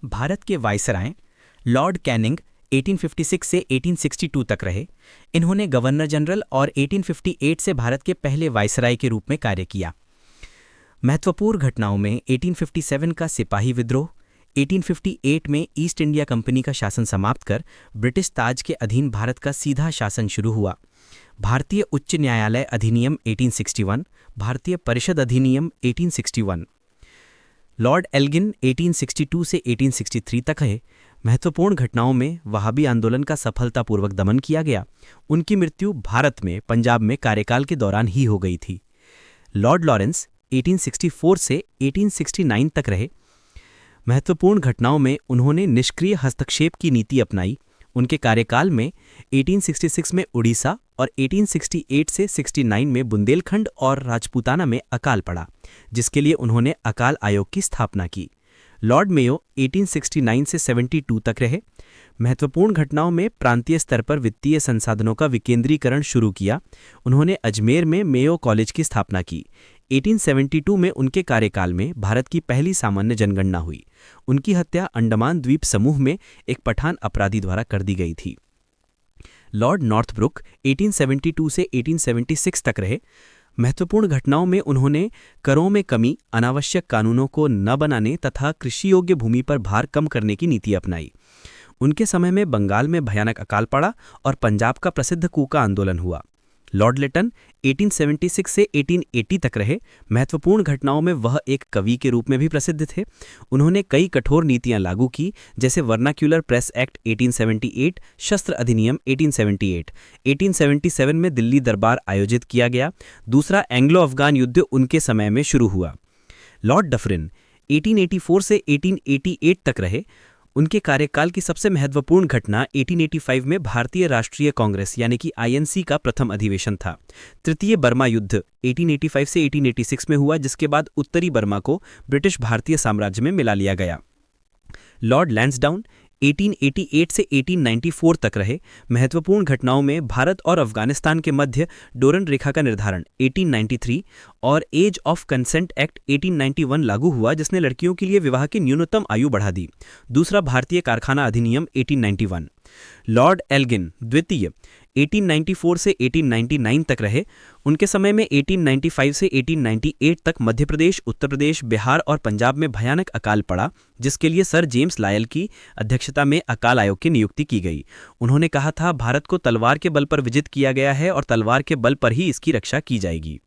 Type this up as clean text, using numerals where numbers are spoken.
भारत के viceroy Lord Canning 1856 से 1862 तक रहे। इन्होंने गवर्नर जनरल और 1858 से भारत के पहले वायसराय के रूप में कार्य किया। महत्वपूर्ण घटनाओं में 1857 का सिपाही विद्रोह, 1858 में ईस्ट इंडिया कंपनी का शासन समाप्त कर ब्रिटिश ताज के अधीन भारत का सीधा शासन शुरू हुआ, भारतीय उच्च न्यायालय अधिनियम 1861, भारतीय परिषद अधिनियम 1861। लॉर्ड एल्गिन 1862 से 1863 तक है। महत्वपूर्ण घटनाओं में वहाबी आंदोलन का सफलतापूर्वक दमन किया गया। उनकी मृत्यु भारत में पंजाब में कार्यकाल के दौरान ही हो गई थी। लॉर्ड लॉरेंस 1864 से 1869 तक रहे। महत्वपूर्ण घटनाओं में उन्होंने निष्क्रिय हस्तक्षेप की नीति अपनाई। उनके कार्यकाल में 1866 में उड़ीसा और 1868 से 69 में बुंदेलखंड और राजपूताना में अकाल पड़ा, जिसके लिए उन्होंने अकाल आयोग की स्थापना की। लॉर्ड मेयो 1869 से 72 तक रहे। महत्वपूर्ण घटनाओं में प्रांतीय स्तर पर वित्तीय संसाधनों का विकेंद्रीकरण शुरू किया। उन्होंने अजमेर में मेयो कॉलेज की स्थापना की। 1872 में उनके कार्यकाल में भारत की पहली सामान्य जनगणना हुई। उनकी हत्या अंडमान द्वीप समूह में एक पठान अपराधी द्वारा कर दी गई थी। लॉर्ड नॉर्थब्रुक 1872 से 1876 तक रहे। महत्वपूर्ण घटनाओं में उन्होंने करों में कमी, अनावश्यक कानूनों को न बनाने तथा कृषि योग्य भूमि पर भार कम करने की नीति अपनाई। उनके समय में बंगाल में भयानक अकाल पड़ा और पंजाब का प्रसिद्ध कूका आंदोलन हुआ। लॉर्ड लिटन 1876 से 1880 तक रहे। महत्वपूर्ण घटनाओं में वह एक कवि के रूप में भी प्रसिद्ध थे। उन्होंने कई कठोर नीतियां लागू की, जैसे वर्नाक्यूलर प्रेस एक्ट 1878, शस्त्र अधिनियम 1878। 1877 में दिल्ली दरबार आयोजित किया गया। दूसरा एंग्लो अफगान युद्ध उनके समय में शुरू हुआ। लॉर्ड डफरिन 1884 से 1888 तक रहे। उनके कार्यकाल की सबसे महत्वपूर्ण घटना 1885 में भारतीय राष्ट्रीय कांग्रेस यानी कि आईएनसी का प्रथम अधिवेशन था। तृतीय बर्मा युद्ध 1885 से 1886 में हुआ, जिसके बाद उत्तरी बर्मा को ब्रिटिश भारतीय साम्राज्य में मिला लिया गया। लॉर्ड लैंसडाउन 1888 से 1894 तक रहे। महत्वपूर्ण घटनाओं में भारत और अफगानिस्तान के मध्य डोरन रेखा का निर्धारण 1893 और एज ऑफ कंसेंट एक्ट 1891 लागू हुआ, जिसने लड़कियों के लिए विवाह की न्यूनतम आयु बढ़ा दी। दूसरा भारतीय कारखाना अधिनियम 1891। लॉर्ड एल्गिन द्वितीय 1894 से 1899 तक रहे। उनके समय में 1895 से 1898 तक मध्य प्रदेश, उत्तर प्रदेश, बिहार और पंजाब में भयानक अकाल पड़ा, जिसके लिए सर जेम्स लायल की अध्यक्षता में अकाल आयोग की नियुक्ति की गई। उन्होंने कहा था, भारत को तलवार के बल पर विजित किया गया है और तलवार के बल पर ही इसकी रक्षा की जाएगी।